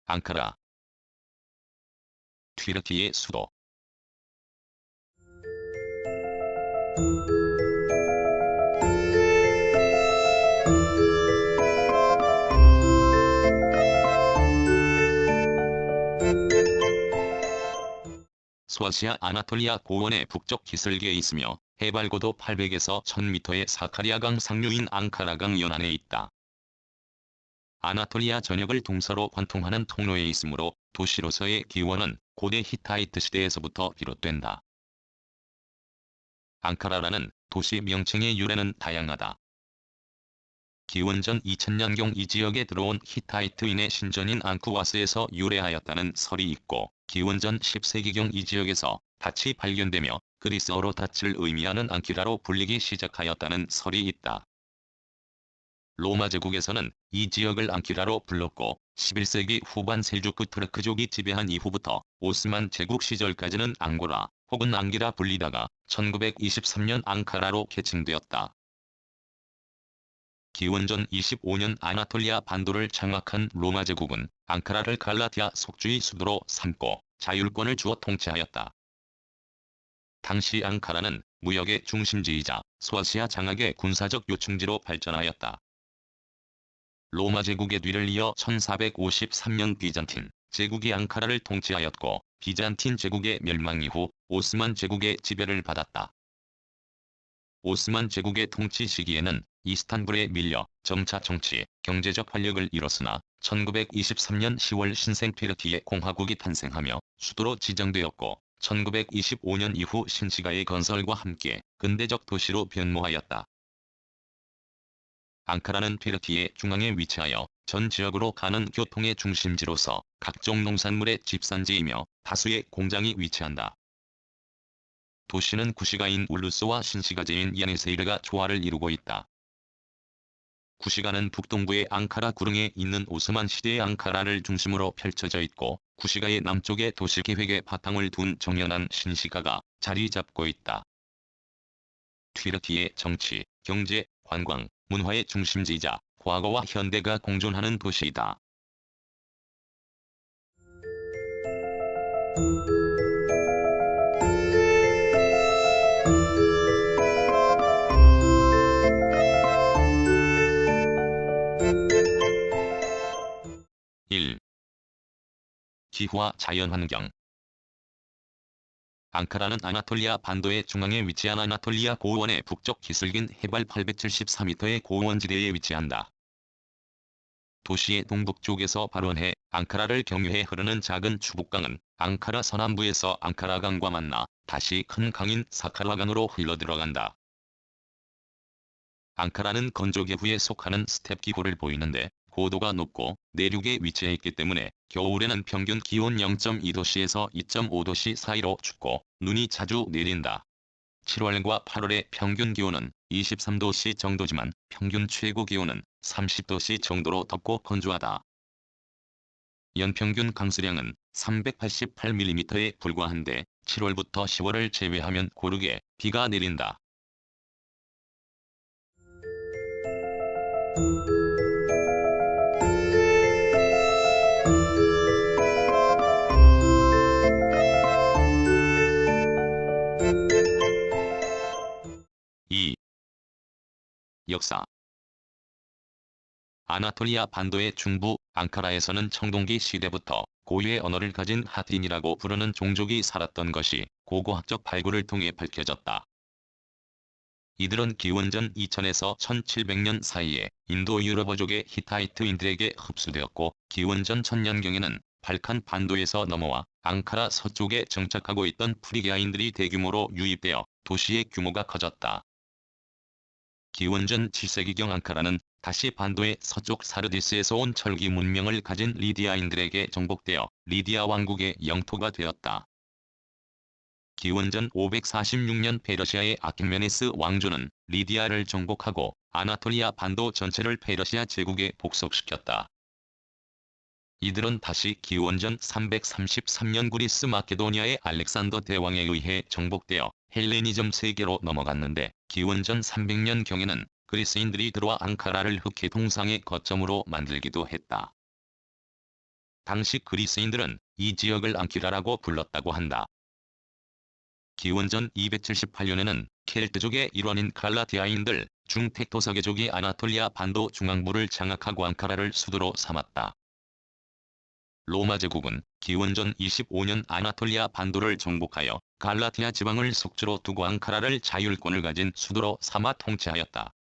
앙카라, 튀르키예 수도. 소아시아 아나톨리아 고원의 북쪽 기슭에 있으며 해발고도 800에서 1000m의 사카리아강 상류인 앙카라강 연안에 있다. 아나톨리아 전역을 동서로 관통하는 통로에 있으므로 도시로서의 기원은 고대 히타이트 시대에서부터 비롯된다. 앙카라라는 도시 명칭의 유래는 다양하다. 기원전 2000년경 이 지역에 들어온 히타이트인의 신전인 앙쿠와스에서 유래하였다는 설이 있고, 기원전 10세기경 이 지역에서 닻이 발견되며 그리스어로 닻을 의미하는 앙키라로 불리기 시작하였다는 설이 있다. 로마 제국에서는 이 지역을 앙키라로 불렀고, 11세기 후반 셀주크 투르크족이 지배한 이후부터 오스만 제국 시절까지는 앙고라 혹은 앙기라 불리다가 1923년 앙카라로 개칭되었다. 기원전 25년 아나톨리아 반도를 장악한 로마 제국은 앙카라를 갈라티아 속주의 수도로 삼고 자율권을 주어 통치하였다. 당시 앙카라는 무역의 중심지이자 소아시아 장악의 군사적 요충지로 발전하였다. 로마 제국의 뒤를 이어 1453년 비잔틴 제국이 앙카라를 통치하였고, 비잔틴 제국의 멸망 이후 오스만 제국의 지배를 받았다. 오스만 제국의 통치 시기에는 이스탄불에 밀려 점차 정치, 경제적 활력을 이뤘으나 1923년 10월 신생 튀르키예 공화국이 탄생하며 수도로 지정되었고, 1925년 이후 신시가의 건설과 함께 근대적 도시로 변모하였다. 앙카라는 튀르키예 중앙에 위치하여 전 지역으로 가는 교통의 중심지로서 각종 농산물의 집산지이며 다수의 공장이 위치한다. 도시는 구시가인 울루스와 신시가제인 야니세이르가 조화를 이루고 있다. 구시가는 북동부의 앙카라 구릉에 있는 오스만 시대의 앙카라를 중심으로 펼쳐져 있고, 구시가의 남쪽에 도시계획의 바탕을 둔 정연한 신시가가 자리 잡고 있다. 튀르키예 정치, 경제, 관광, 문화의 중심지이자 과거와 현대가 공존하는 도시이다. 기후와 자연환경. 앙카라는 아나톨리아 반도의 중앙에 위치한 아나톨리아 고원의 북쪽 기슭인 해발 874m의 고원지대에 위치한다. 도시의 동북쪽에서 발원해 앙카라를 경유해 흐르는 작은 추북강은 앙카라 서남부에서 앙카라강과 만나 다시 큰 강인 사카라강으로 흘러들어간다. 앙카라는 건조기후에 속하는 스텝기후를 보이는데, 고도가 높고 내륙에 위치해 있기 때문에 겨울에는 평균 기온 0.2도씨에서 2.5도씨 사이로 춥고 눈이 자주 내린다. 7월과 8월의 평균 기온은 23도씨 정도지만 평균 최고 기온은 30도씨 정도로 덥고 건조하다. 연평균 강수량은 388mm에 불과한데 7월부터 10월을 제외하면 고르게 비가 내린다. 역사. 아나톨리아 반도의 중부 앙카라에서는 청동기 시대부터 고유의 언어를 가진 하틴이라고 부르는 종족이 살았던 것이 고고학적 발굴을 통해 밝혀졌다. 이들은 기원전 2000에서 1700년 사이에 인도 유럽어족의 히타이트인들에게 흡수되었고, 기원전 1000년경에는 발칸 반도에서 넘어와 앙카라 서쪽에 정착하고 있던 프리기아인들이 대규모로 유입되어 도시의 규모가 커졌다. 기원전 7세기경 앙카라는 다시 반도의 서쪽 사르디스에서 온 철기 문명을 가진 리디아인들에게 정복되어 리디아 왕국의 영토가 되었다. 기원전 546년 페르시아의 아키메네스 왕조는 리디아를 정복하고 아나톨리아 반도 전체를 페르시아 제국에 복속시켰다. 이들은 다시 기원전 333년 그리스 마케도니아의 알렉산더 대왕에 의해 정복되어 헬레니즘 세계로 넘어갔는데, 기원전 300년경에는 그리스인들이 들어와 앙카라를 흑해 동상의 거점으로 만들기도 했다. 당시 그리스인들은 이 지역을 앙키라라고 불렀다고 한다. 기원전 278년에는 켈트족의 일원인 갈라티아인들 중텍토사계족이 아나톨리아 반도 중앙부를 장악하고 앙카라를 수도로 삼았다. 로마 제국은 기원전 25년 아나톨리아 반도를 정복하여 갈라티아 지방을 속주로 두고 앙카라를 자율권을 가진 수도로 삼아 통치하였다.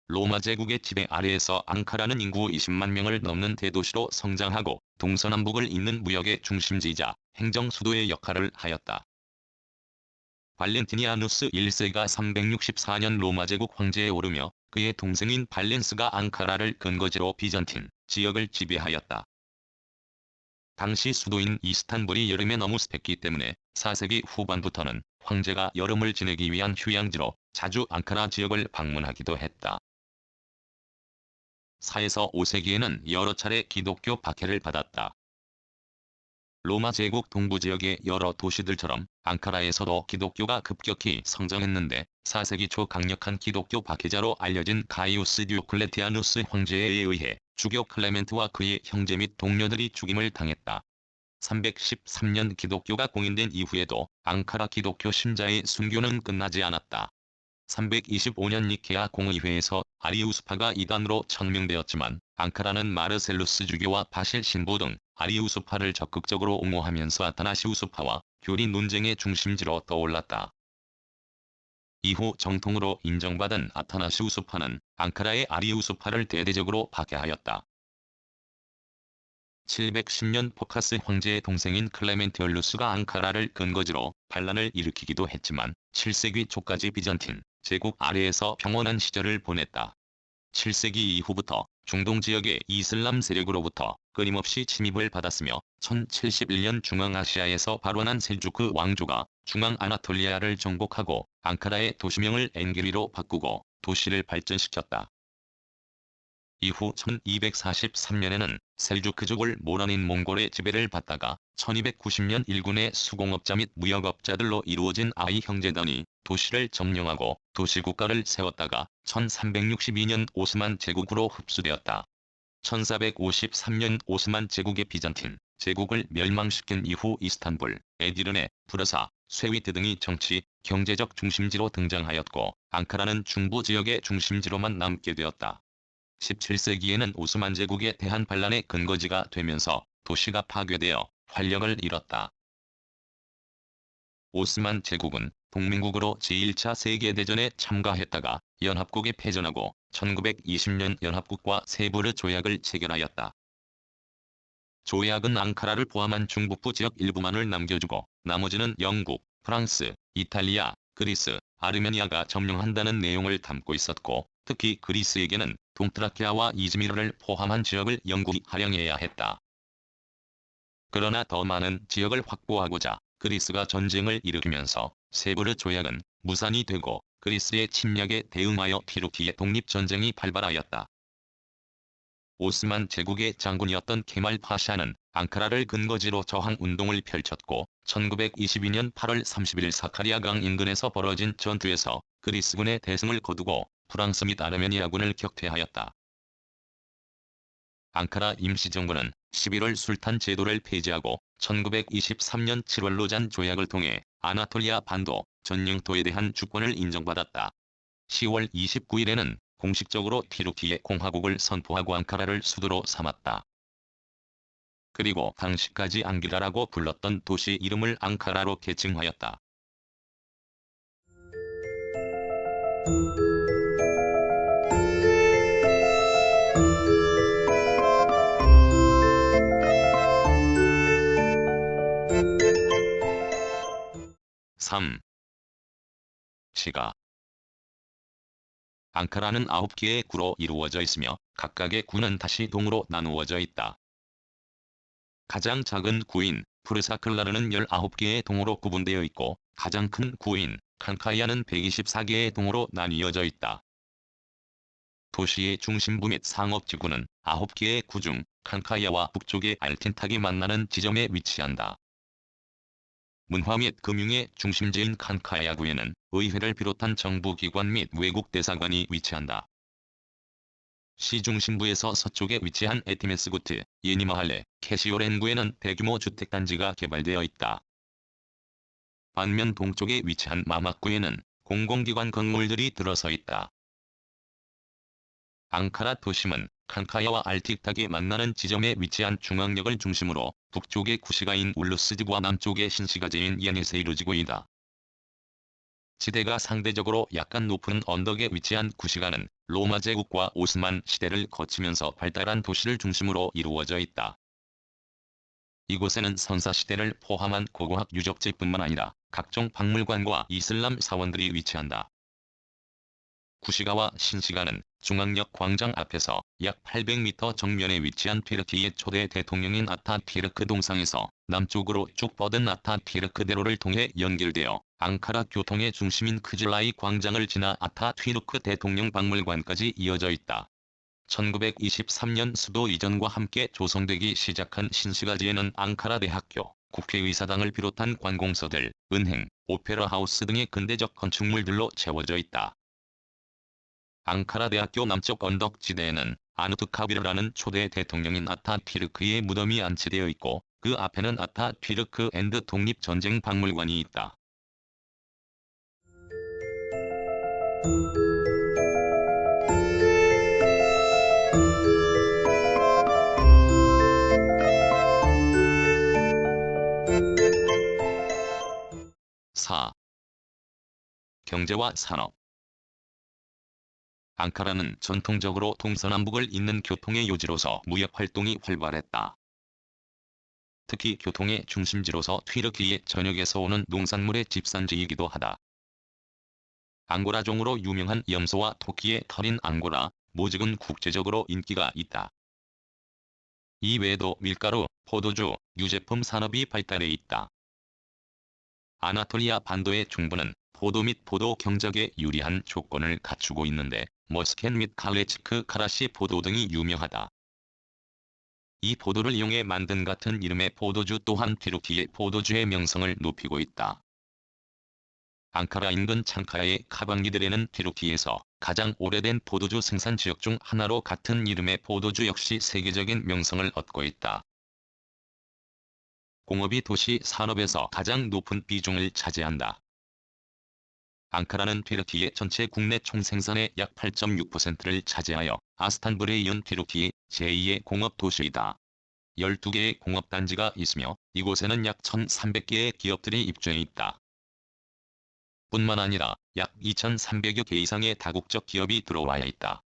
로마 제국의 지배 아래에서 앙카라는 인구 20만 명을 넘는 대도시로 성장하고 동서남북을 잇는 무역의 중심지이자 행정 수도의 역할을 하였다. 발렌티니아누스 1세가 364년 로마 제국 황제에 오르며 그의 동생인 발렌스가 앙카라를 근거지로 비잔틴 지역을 지배하였다. 당시 수도인 이스탄불이 여름에 너무 습했기 때문에 4세기 후반부터는 황제가 여름을 지내기 위한 휴양지로 자주 앙카라 지역을 방문하기도 했다. 4에서 5세기에는 여러 차례 기독교 박해를 받았다. 로마 제국 동부지역의 여러 도시들처럼 앙카라에서도 기독교가 급격히 성장했는데, 4세기 초 강력한 기독교 박해자로 알려진 가이우스 디오클레티아누스 황제에 의해 주교 클레멘트와 그의 형제 및 동료들이 죽임을 당했다. 313년 기독교가 공인된 이후에도 앙카라 기독교 신자의 순교는 끝나지 않았다. 325년 니케아 공의회에서 아리우스파가 이단으로 천명되었지만, 앙카라는 마르셀루스 주교와 바실 신부 등 아리우스파를 적극적으로 옹호하면서 아타나시우스파와 교리 논쟁의 중심지로 떠올랐다. 이후 정통으로 인정받은 아타나시우스파는 앙카라의 아리우스파를 대대적으로 박해하였다. 710년 포카스 황제의 동생인 클레멘티얼루스가 앙카라를 근거지로 반란을 일으키기도 했지만 7세기 초까지 비잔틴 제국 아래에서 평온한 시절을 보냈다. 7세기 이후부터 중동 지역의 이슬람 세력으로부터 끊임없이 침입을 받았으며 1071년 중앙아시아에서 발원한 셀주크 왕조가 중앙아나톨리아를 정복하고 앙카라의 도시명을 엔게리로 바꾸고 도시를 발전시켰다. 이후 1243년에는 셀주크족을 몰아낸 몽골의 지배를 받다가 1290년 일군의 수공업자 및 무역업자들로 이루어진 아이 형제단이 도시를 점령하고 도시국가를 세웠다가 1362년 오스만 제국으로 흡수되었다. 1453년 오스만 제국의 비잔틴 제국을 멸망시킨 이후 이스탄불, 에디르네, 프라사, 쇠위트 등이 정치, 경제적 중심지로 등장하였고 앙카라는 중부 지역의 중심지로만 남게 되었다. 17세기에는 오스만 제국에 대한 반란의 근거지가 되면서 도시가 파괴되어 활력을 잃었다. 오스만 제국은 동맹국으로 제1차 세계대전에 참가했다가 연합국에 패전하고 1920년 연합국과 세부르 조약을 체결하였다. 조약은 앙카라를 포함한 중북부 지역 일부만을 남겨주고 나머지는 영국, 프랑스, 이탈리아, 그리스, 아르메니아가 점령한다는 내용을 담고 있었고, 특히 그리스에게는 동트라키아와 이즈미르를 포함한 지역을 영국이 할양해야 했다. 그러나 더 많은 지역을 확보하고자 그리스가 전쟁을 일으키면서 세부르 조약은 무산이 되고 그리스의 침략에 대응하여 티르키의 독립전쟁이 발발하였다. 오스만 제국의 장군이었던 케말 파샤는 앙카라를 근거지로 저항운동을 펼쳤고 1922년 8월 30일 사카리아강 인근에서 벌어진 전투에서 그리스군의 대승을 거두고 프랑스 및 아르메니아군을 격퇴하였다. 앙카라 임시정부는 11월 술탄 제도를 폐지하고 1923년 7월 로잔 조약을 통해 아나톨리아 반도 전 영토에 대한 주권을 인정받았다. 10월 29일에는 공식적으로 티르키예 공화국을 선포하고 앙카라를 수도로 삼았다. 그리고 당시까지 앙기라라고 불렀던 도시 이름을 앙카라로 계칭하였다. 3. 시가 앙카라는 9개의 구로 이루어져 있으며 각각의 구는 다시 동으로 나누어져 있다. 가장 작은 구인 프르사클라르는 19개의 동으로 구분되어 있고 가장 큰 구인 칸카이아는 124개의 동으로 나뉘어져 있다. 도시의 중심부 및 상업지구는 9개의 구 중 칸카야와 북쪽의 알틴탁이 만나는 지점에 위치한다. 문화 및 금융의 중심지인 칸카야구에는 의회를 비롯한 정부기관 및 외국 대사관이 위치한다. 시 중심부에서 서쪽에 위치한 에티메스구트, 예니마할레, 캐시오렌구에는 대규모 주택단지가 개발되어 있다. 반면 동쪽에 위치한 마막구에는 공공기관 건물들이 들어서 있다. 앙카라 도심은 칸카야와 알틱탁이 만나는 지점에 위치한 중앙역을 중심으로 북쪽의 구시가인 울루스지구와 남쪽의 신시가지인 야넷에 이루어지고 있다. 지대가 상대적으로 약간 높은 언덕에 위치한 구시가는 로마 제국과 오스만 시대를 거치면서 발달한 도시를 중심으로 이루어져 있다. 이곳에는 선사시대를 포함한 고고학 유적지뿐만 아니라 각종 박물관과 이슬람 사원들이 위치한다. 구시가와 신시가는 중앙역 광장 앞에서 약 800m 정면에 위치한 튀르키예 초대 대통령인 아타튀르크 동상에서 남쪽으로 쭉 뻗은 아타튀르크 대로를 통해 연결되어 앙카라 교통의 중심인 크즐라이 광장을 지나 아타튀르크 대통령 박물관까지 이어져 있다. 1923년 수도 이전과 함께 조성되기 시작한 신시가지에는 앙카라 대학교, 국회의사당을 비롯한 관공서들, 은행, 오페라 하우스 등의 근대적 건축물들로 채워져 있다. 앙카라 대학교 남쪽 언덕지대에는 아누트카비르라는 초대 대통령인 아타튀르크의 무덤이 안치되어 있고 그 앞에는 아타튀르크 앤드 독립전쟁 박물관이 있다. 경제와 산업. 앙카라는 전통적으로 동서남북을 잇는 교통의 요지로서 무역활동이 활발했다. 특히 교통의 중심지로서 튀르키예 전역에서 오는 농산물의 집산지이기도 하다. 앙고라종으로 유명한 염소와 토끼의 털인 앙고라, 모직은 국제적으로 인기가 있다. 이 외에도 밀가루, 포도주, 유제품 산업이 발달해 있다. 아나톨리아 반도의 중부는 포도 및 포도 경작에 유리한 조건을 갖추고 있는데 머스켓 및 칼레츠크 카라시 포도 등이 유명하다. 이 포도를 이용해 만든 같은 이름의 포도주 또한 튀르키예 포도주의 명성을 높이고 있다. 앙카라 인근 창카야의 카방리들에는 튀르키예에서 가장 오래된 포도주 생산 지역 중 하나로 같은 이름의 포도주 역시 세계적인 명성을 얻고 있다. 공업이 도시 산업에서 가장 높은 비중을 차지한다. 앙카라는 튀르키예 전체 국내 총생산의 약 8.6%를 차지하여 아스탄불에 이은 튀르키예 제2의 공업도시이다. 12개의 공업단지가 있으며 이곳에는 약 1,300개의 기업들이 입주해 있다. 뿐만 아니라 약 2,300여 개 이상의 다국적 기업이 들어와 있다.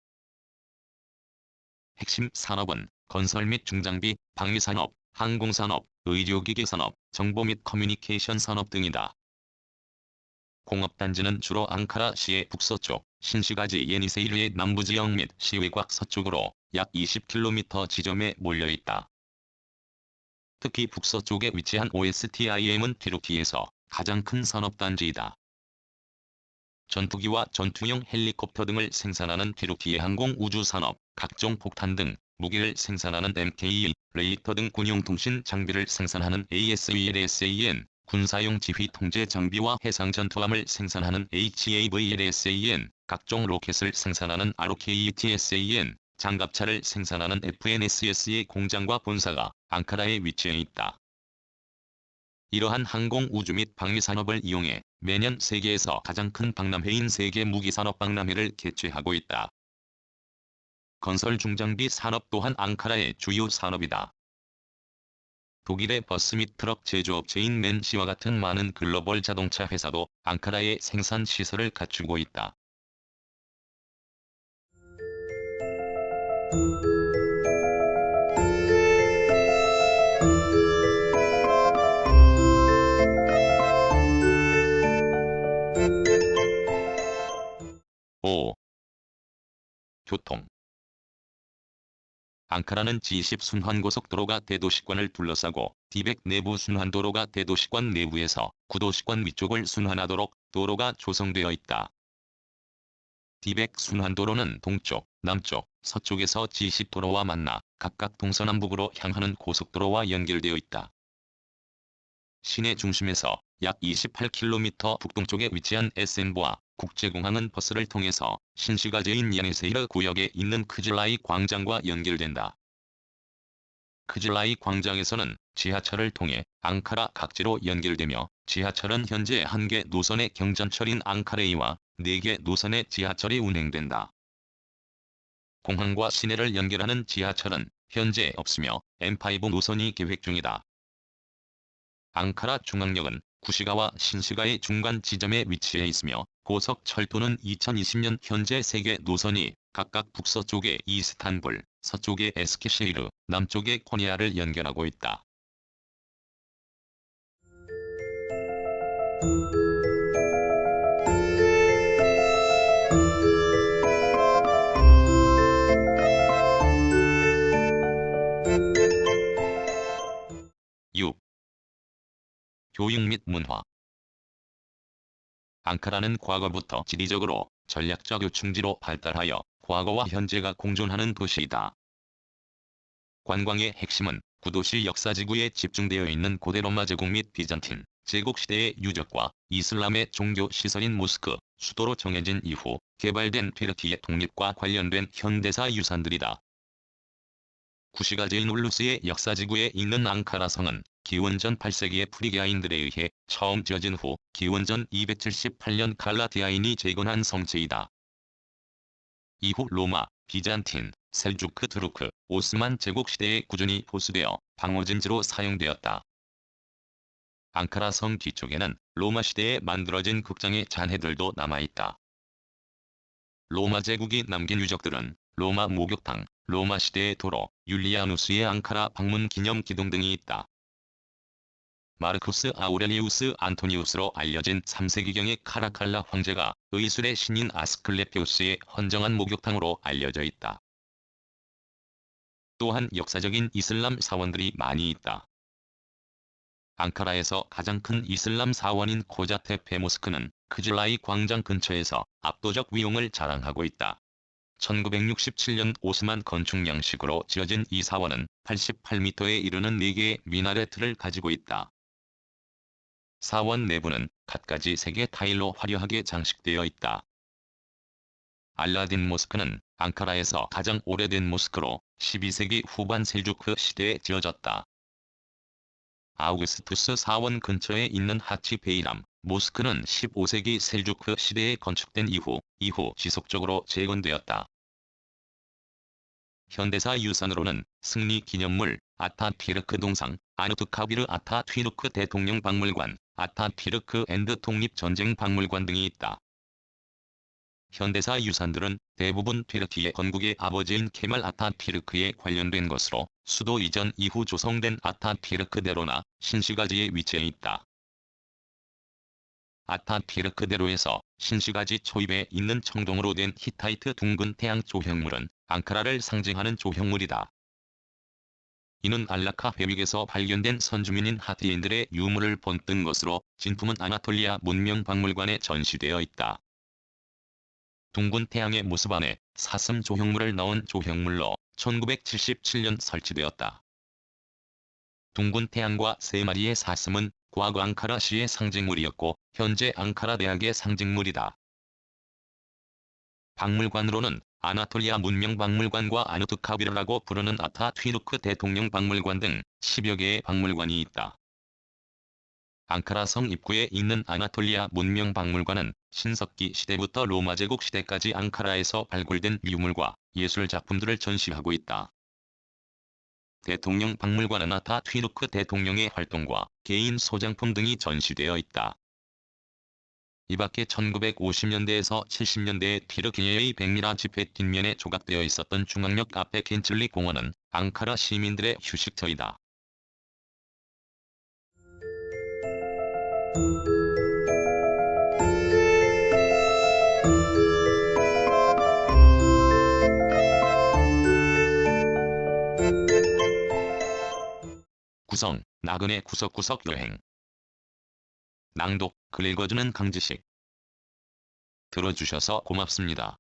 핵심 산업은 건설 및 중장비, 방위산업, 항공산업, 의료기기산업, 정보 및 커뮤니케이션 산업 등이다. 공업단지는 주로 앙카라시의 북서쪽, 신시가지 예니세이르의 남부지역 및 시외곽 서쪽으로 약 20km 지점에 몰려있다. 특히 북서쪽에 위치한 OSTIM은 튀르키예에서 가장 큰 산업단지이다. 전투기와 전투용 헬리콥터 등을 생산하는 튀르키예 항공우주산업, 각종 폭탄 등 무기를 생산하는 MKE, 레이터 등 군용통신 장비를 생산하는 ASVLSAN, 군사용 지휘 통제 장비와 해상 전투함을 생산하는 HAVLSAN, 각종 로켓을 생산하는 ROKETSAN, 장갑차를 생산하는 FNSS의 공장과 본사가 앙카라에 위치해 있다. 이러한 항공 우주 및 방위 산업을 이용해 매년 세계에서 가장 큰 박람회인 세계 무기산업 박람회를 개최하고 있다. 건설 중장비 산업 또한 앙카라의 주요 산업이다. 독일의 버스 및 트럭 제조업체인 맨시와 같은 많은 글로벌 자동차 회사도 앙카라에 생산 시설을 갖추고 있다. 교통. 앙카라는 G10 순환고속도로가 대도시권을 둘러싸고 D100 내부 순환도로가 대도시권 내부에서 구도시권 위쪽을 순환하도록 도로가 조성되어 있다. D100 순환도로는 동쪽, 남쪽, 서쪽에서 G10도로와 만나 각각 동서남북으로 향하는 고속도로와 연결되어 있다. 시내 중심에서 약 28km 북동쪽에 위치한 에센보아 국제공항은 버스를 통해서 신시가지인 야니세이르 구역에 있는 크즐라이 광장과 연결된다. 크즐라이 광장에서는 지하철을 통해 앙카라 각지로 연결되며 지하철은 현재 1개 노선의 경전철인 앙카레이와 4개 노선의 지하철이 운행된다. 공항과 시내를 연결하는 지하철은 현재 없으며 M5 노선이 계획 중이다. 앙카라 중앙역은 구시가와 신시가의 중간 지점에 위치해 있으며 고속철도는 2020년 현재 3개 노선이 각각 북서쪽에 이스탄불, 서쪽에 에스키시히르, 남쪽에 코니아를 연결하고 있다. (6) 교육 및 문화. 앙카라는 과거부터 지리적으로 전략적 요충지로 발달하여 과거와 현재가 공존하는 도시이다. 관광의 핵심은 구도시 역사지구에 집중되어 있는 고대 로마 제국 및 비잔틴 제국 시대의 유적과 이슬람의 종교 시설인 모스크, 수도로 정해진 이후 개발된 튀르키예 독립과 관련된 현대사 유산들이다. 구시가제인 울루스의 역사지구에 있는 앙카라 성은 기원전 8세기의 프리기아인들에 의해 처음 지어진 후 기원전 278년 갈라디아인이 재건한 성체이다. 이후 로마, 비잔틴, 셀주크 투르크, 오스만 제국 시대에 꾸준히 보수되어 방어진지로 사용되었다. 앙카라 성 뒤쪽에는 로마 시대에 만들어진 극장의 잔해들도 남아있다. 로마 제국이 남긴 유적들은 로마 목욕탕, 로마 시대의 도로, 율리아누스의 앙카라 방문 기념 기둥 등이 있다. 마르쿠스 아우렐리우스 안토니우스로 알려진 3세기경의 카라칼라 황제가 의술의 신인 아스클레피우스의 헌정한 목욕탕으로 알려져 있다. 또한 역사적인 이슬람 사원들이 많이 있다. 앙카라에서 가장 큰 이슬람 사원인 코자테페 모스크는 크즐라이 광장 근처에서 압도적 위용을 자랑하고 있다. 1967년 오스만 건축 양식으로 지어진 이 사원은 88m에 이르는 4개의 미나레트를 가지고 있다. 사원 내부는 갖가지 색의 타일로 화려하게 장식되어 있다. 알라딘 모스크는 앙카라에서 가장 오래된 모스크로 12세기 후반 셀주크 시대에 지어졌다. 아우구스투스 사원 근처에 있는 하치 베이람 모스크는 15세기 셀주크 시대에 건축된 이후 지속적으로 재건되었다. 현대사 유산으로는 승리 기념물, 아타튀르크 동상, 아누투카비르 아타튀르크 대통령 박물관, 아타튀르크 앤드 독립전쟁 박물관 등이 있다. 현대사 유산들은 대부분 튀르키예 건국의 아버지인 케말 아타튀르크에 관련된 것으로 수도 이전 이후 조성된 아타튀르크 대로나 신시가지에 위치해 있다. 아타튀르크 대로에서 신시가지 초입에 있는 청동으로 된 히타이트 둥근 태양 조형물은 앙카라를 상징하는 조형물이다. 이는 알라카 회vik에서 발견된 선주민인 하티인들의 유물을 본뜬 것으로 진품은 아나톨리아 문명박물관에 전시되어 있다. 둥근 태양의 모습 안에 사슴 조형물을 넣은 조형물로 1977년 설치되었다. 둥근 태양과 3마리의 사슴은 과거 앙카라시의 상징물이었고 현재 앙카라 대학의 상징물이다. 박물관으로는 아나톨리아 문명박물관과 아누투카비르라고 부르는 아타튀르크 대통령 박물관 등 10여 개의 박물관이 있다. 앙카라 성 입구에 있는 아나톨리아 문명박물관은 신석기 시대부터 로마 제국 시대까지 앙카라에서 발굴된 유물과 예술 작품들을 전시하고 있다. 대통령 박물관은 아타튀르크 대통령의 활동과 개인 소장품 등이 전시되어 있다. 이 밖에 1950년대에서 70년대에 튀르키예의 백미라 지폐 뒷면에 조각되어 있었던 중앙역 앞의 겐칠리 공원은 앙카라 시민들의 휴식처이다. 구성, 나그네 구석구석 여행. 낭독, 글 읽어주는 강지식. 들어주셔서 고맙습니다.